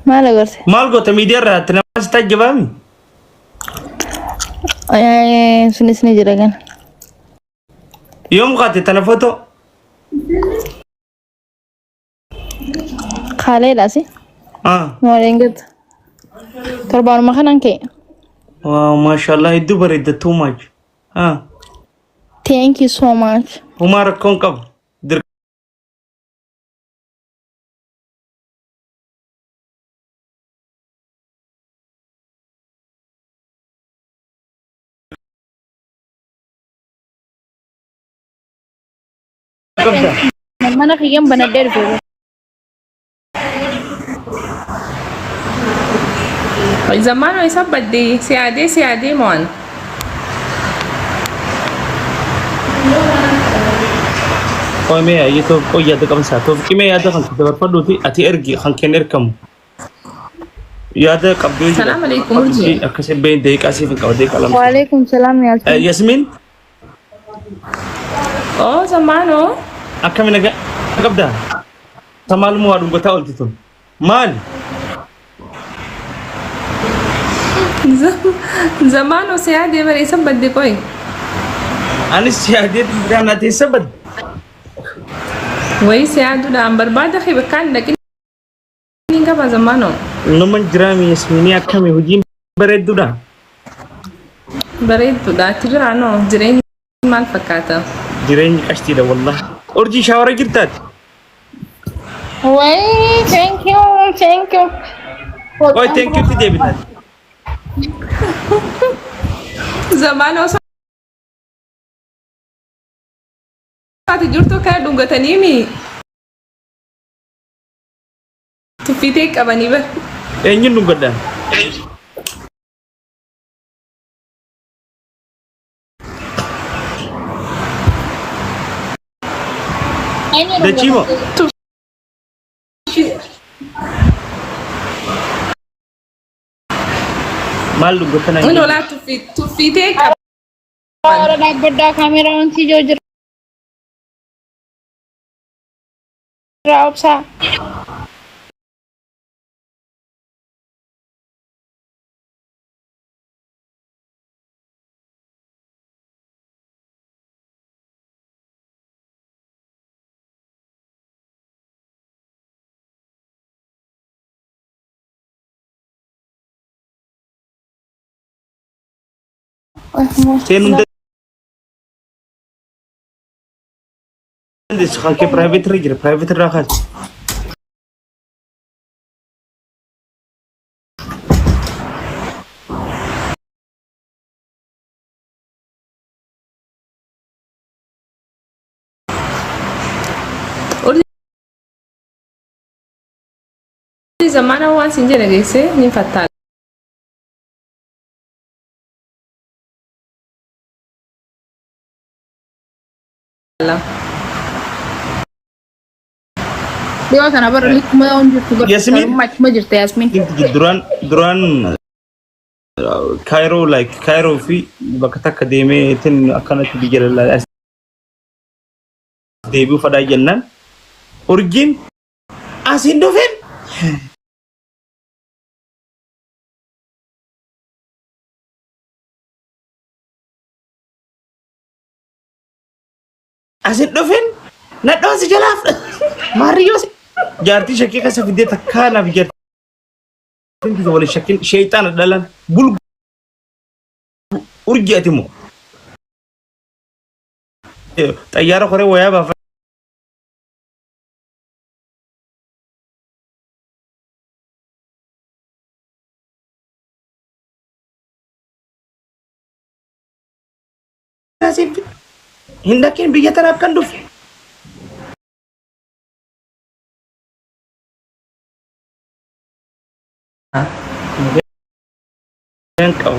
ما لا قرتي مال قلت ميديا رات ناس تجبامي سني جرجان يوم قاتي تلفوتو خالي لاسي ما رينجت تربان ما خنانكي ما شاء الله يدو بريد تو ماتش thank you so much وما ركون قبل در ما انا في جنب بندير في زمان يسبت دي سيادي مون Kau me ya itu oh ya tu kamu satu. Kime ya tu kan kita berpadu ti ati ergi kan kener kamu. Ya ada kabdu. Assalamualaikum Urji. Aku seben dek kasih kau dek kalam. وعليكم السلام يا Yasmin. Oh zaman oh. Akka minaga kabda. Samal mu adu gota ulti tu. Mal. زمان سيادي مري يسبت دي كوي. Anis siadet bukan nanti sebab. وي سيادو دا برباد اخي بكان لكن كما زمانه Noman jerami Yasmin ya kami hujim beredu dah. بريد دا تجرانو جرين مال فكاتا Jiren kasti dah wallah. Orji shawara girtat. وي thank you Oh thank you ti debitat. زمانه ساتي جرتو كان دونغا تنيمي تفيتك أباني به Enyin nunggu dah. Dah cimo. Malu gue tenang. إنه لا تفيتك और एक बड़ा कैमरा उनसी जो जरा सा Saya nunda. This kan ke private rakat. زمانه وان سنجي نجيسه نفتح لا dia kan apa relik mau unjuk Yasmin? ما جرت ياسمين Duran Cairo like Cairo fi bakata kademe tin akanat bijal la debu fada jannan origin asin dofen asin dofen na do si jalaf mario jarti shakki kasa fide takana bijal tinki wala shakil shaytan dalan bul urjatimu tayyara khore waya ba hindakin biya terapkan duf yang kau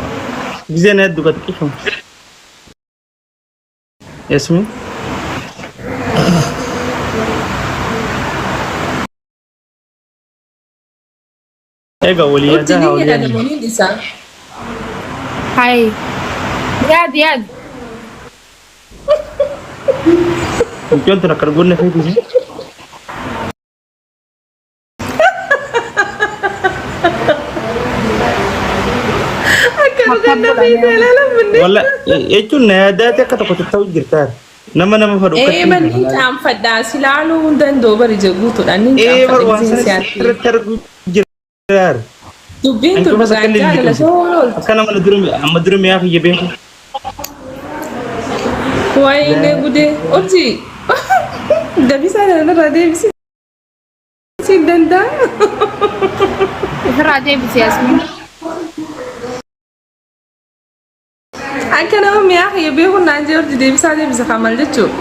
bisa net duga tikam Yasmin ega waliya قلت da لي أنا waliya مونين لسا هاي ياد mungkin tu nak karbon na fiti Akka dhugan namni seela lamunni. Walla jechuun na yaadaate akka tokko ta'u jirtaar. Nama fadhu Manni caanfadhaa silaaluu hin danda'u bari jaguutuudhaan ni barwaan caanfadha sana irratti argu jiraar. dubbiin tun dhugaan jaalala soololtu. Akka nama amma durmi yaa kiyya beeku. Waayee gudee urjii dabisaa kanarraa deebisi si danda'a. Irraa deebisee asmi. Akka nama mi'aa kiyya beeku naan jee urjii deebisa kamal jechuudha.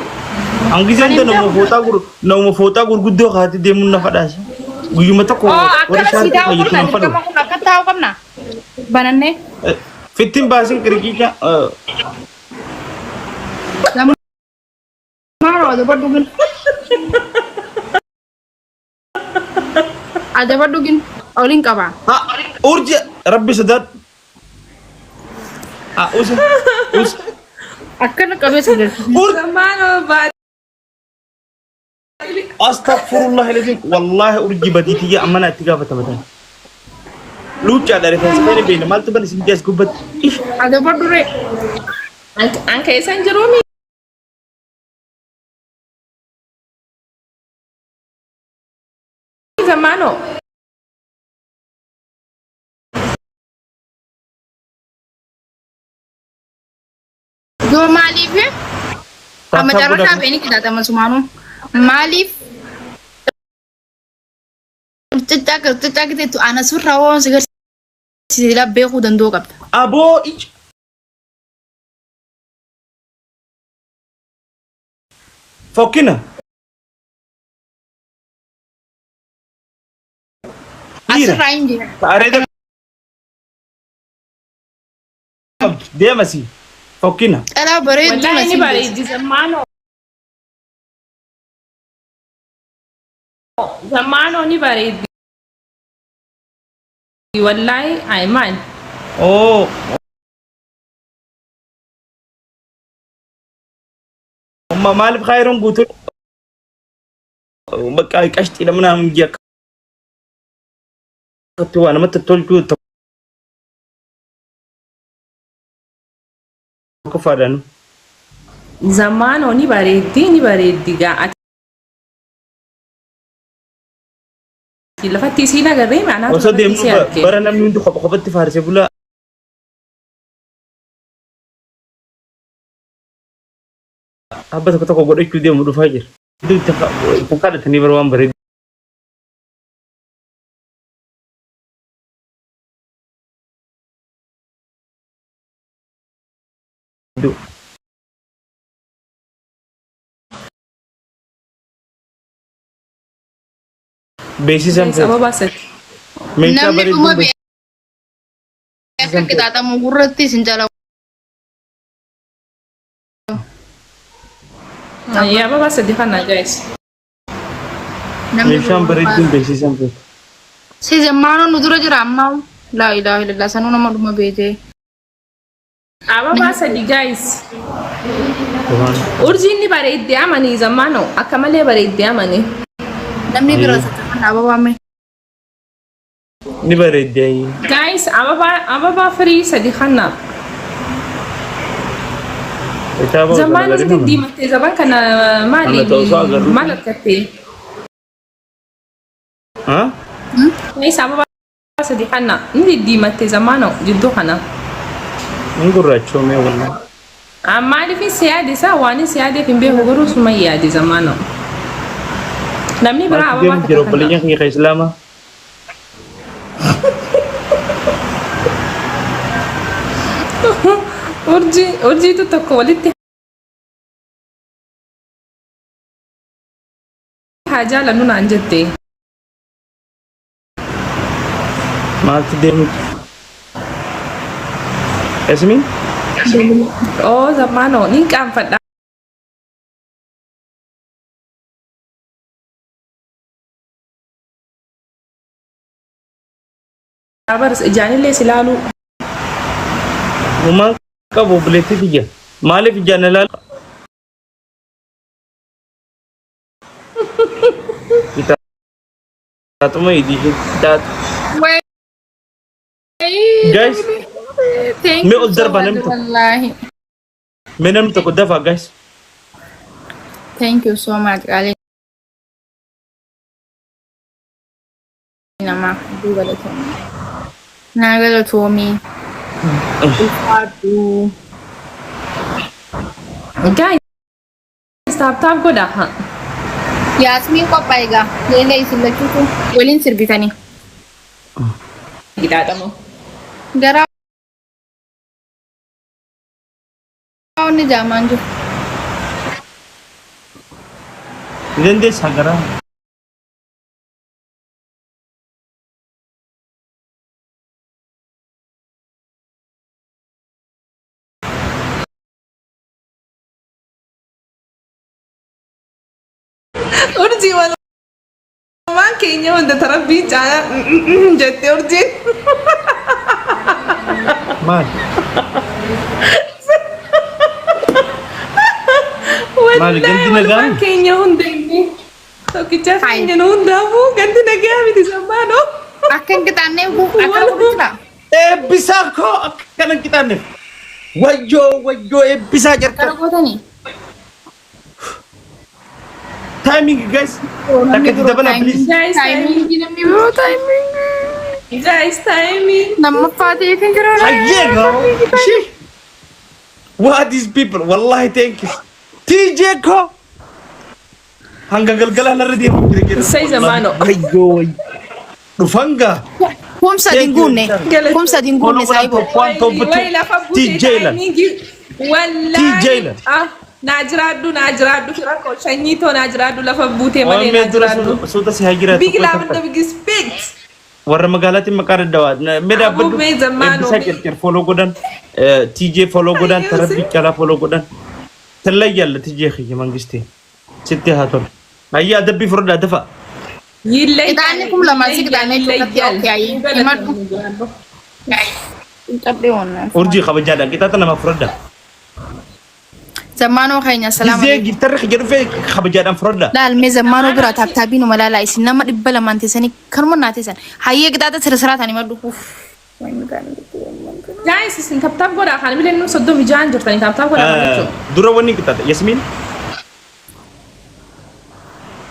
Angizaan nama fooxaa gurguddoo kaati deemuun na fadhaasa. Guyyuma tokko Akkana siidaa qabna dirqama kun akka taa'u qabna. Banannee. Fittiin baasin qiriqicha. Maal ada berdugin. Ada berdugin. Olin kaba. Ha urja Rabbi sadat. Us. Akan kabe sedar. Zamaanoo baay'ee. Astaghfirullahaladzim. Wallahi urji baditiya amana tiga bata-bata. Lucu dari fans ini bina mal tuh bani sinjas gubat. Ada berdure. Angka isaan jerumi. Zamaanoo. Dua malif ya. Sama cara apa ini kita teman semanu. Malif. Cecak itu anak surau segar sila beku dan dua kap. Abo Fokina. Asrain dia. Areda dia masih Fokina. Era bered Wallahi ini bari di zamaanoo. Zamaanoo ni bari. Wallahi Aiman. Oh. Malif khairun gutul. Baka kashti na muna mun giya. Tuwa na mata tolju ta ko fadan. Zamaanoo ni bareeddi gaa lafatti isiin agarree maanaa Osoo deemu bara namni hundi qophatti faarsee bula. Abba tokko godhachuu deemu dhufaa jira. Kun kadhatanii bara waan bareedu. Beeksisan sababa sati. meeshaa Namni bareedu. cuma biasa kita tamu gurati sinjala. Ya baba sadi kana guys. Meeshaan bareeduun beeksisan beeku. Si zamano nudura jira amma la ilaha illallah sanu nama duma beete. Baba sadi guys. Urjiin ni bareeddi amani zamaanoo akka malee bareeddi amani. Namni bira sataman ababa me. Ni bareeddi. Guys ababa free sadi kana. Zamaanoo sadi diimate zaman kana maali maal akkatte. Ha? Guys ababa sadi kana ni diimate zamaanoo jidduu kana. Mun gurraachomee wallahi. Maaliif siyaadi isaa waan siyaadee hin beeku garuu suma yaadi zamaanoo. Namni biraa ababa jiro balinya kaya Islama. Urjii tu tokko walitti haa jaalannu naan jette. Maaltu deemu? Yasmin? Oh zamaanoo ni qaanfadha. Abaris ijaanillee silaalu. Mumaan qabu buleetti fiyya. Maaliif ijaan ilaala? Itaatuma idii taatu. Guys, Thank may you so order ba much, nito? wallahi. May namto ko dafa guys. Thank you so much, Ali. Nama, duga da Tommy. Na ga da Tommy. Ifatu. Guys, tap godha. Yasmin ko paiga. Lele isilla chuku. Walin sirbitani. Gidada mo. Gara ni jamanju. Gande sagara. Urji wala ma Kenya hunda tarabbi jaya jette urji. Mal. Maal ganti nagaa? Kenya hunda inni. Tokkicha Kenya hunda fu ganti nagaa miti Zammaano. Akan kita ne bu akan kurutira. Bisa ko kanan kita ne. Wajjo bisa jarka. Karo kota ni. Timing guys. Takkan kita bala please. Guys, Timing gina mi bro timing. Guys, timing. Nama Fatih kan karo. Hayye go. Shi. What these people? Wallahi thank you. TJ ko. Hanga galgala na redi mo kire. Sai Zammaano. Ayyo. Dufanga. Kumsa dingune. Kumsa dingune saibo. Quanto TJ la. TJ la. Ah, najradu firako shanyito najradu lafa bute male najradu. Suuta si hagira. Big love the big speed. Warra magaalaatiin maqaa daddawa meda Abu May Zammaano. bisa kerker follow godhan TJ follow godhan tarabbi cala follow godhan تلاقي TJ خي مانجستي ستي هاتون هيا دبي فرد دفع Yillay. Idaanikum lama si idaanii tukkatti okay himatu. Qabdee wannan. urji khabajada kita tanama فرد Zammaanoo keenya salaam زي جبتر خجر في khabajada فرد laal mee zammaanoo bira taabtaabiinu malaalaa isin nama dhibba lamaan teessanii karuma naa teessan hayyee qixaaxa sirasiraatanii maddu. Guys, isin tap godha kan bilen nu soddom ijaan jirtani tap godha kan. dura wani kita Yasmin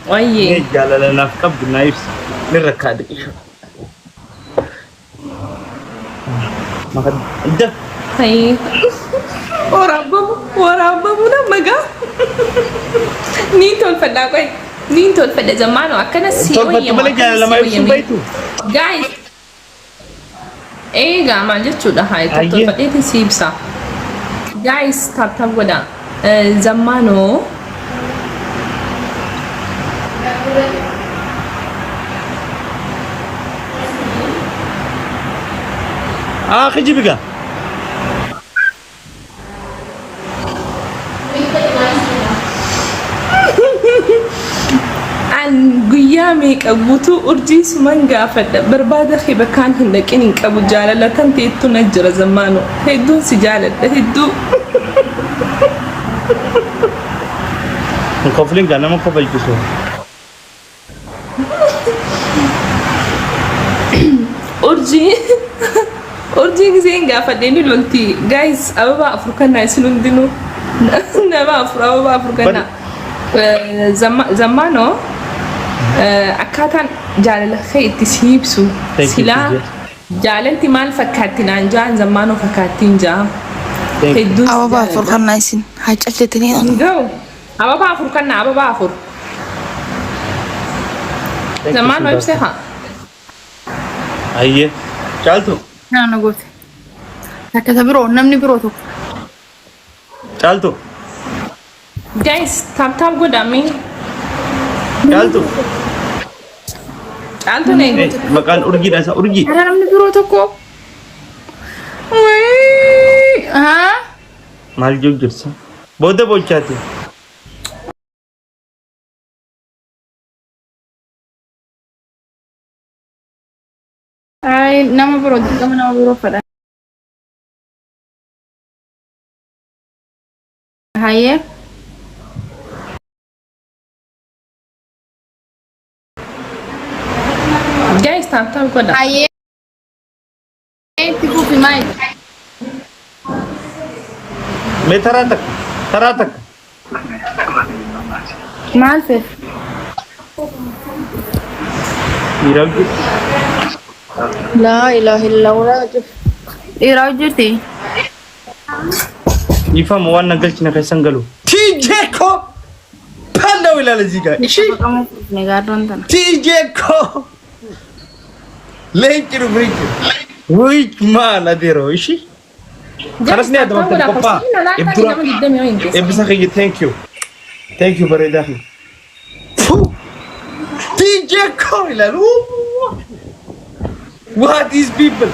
Wayye. جالنا نفكب نايفس نركاد ما قد انت Hay. Warabamu na maga. Ni tol fada koy. Ni tol fada Zammaano akkana تربت بلا جال لما يفسو بيتو Guys. Egaa maal jechuudha haa Ayye. tol fadheeti siibsa. Guys, tap godha. Zammaano. خجي بقى An guyyaa meeqa guutuu urjii suman gaafadha barbaada kee bakkaan hin dhaqin hin qabu jaalalatan teettu na jira Zammaano hedduun si jaaladha hedduu كوفلين كان ما كوفل كيسو urjii giseen gaafadhee ni lolti guys ababa afur kannaa isin hundinuu nama ababa afur kannaa Zammaano akkaataan jaalala kee itti siibsu Thank you, silaa TJ. jaalalti maal fakkaatti naan jaan Zammaanoo fakkaattiin jaa Thank you. hedduu Ababa afur kannaa isin haa calletanii Go. Ababa afur kannaa ababa afur Zammaanoo ibsee haa Ayye caaltu Naannoo goote. Takkata biroo namni biroo tokko. caaltu guys tap godhami caaltu caaltu ne maqaan urjiidha isa urjii Ada namni biroo tokko. Wayii. Haa? maal jirsa booda bochaati Ay nama biroo dirqama nama biroo fedha. Hayyee. guys tap godha Hayyee. تشوفي مايك تراتك مع الفيف يراجع لا اله الا الله راجل ايه راجلتي يفهم وانا قلت لك سنقلو تي جيكو باندا ولا لزيكا تي جيكو لينك روبريك ويك ما ناديرو ايشي خلاص نيا دم الكوبا ابسا خي ثانك يو بريداخي تي جيكو لا what these people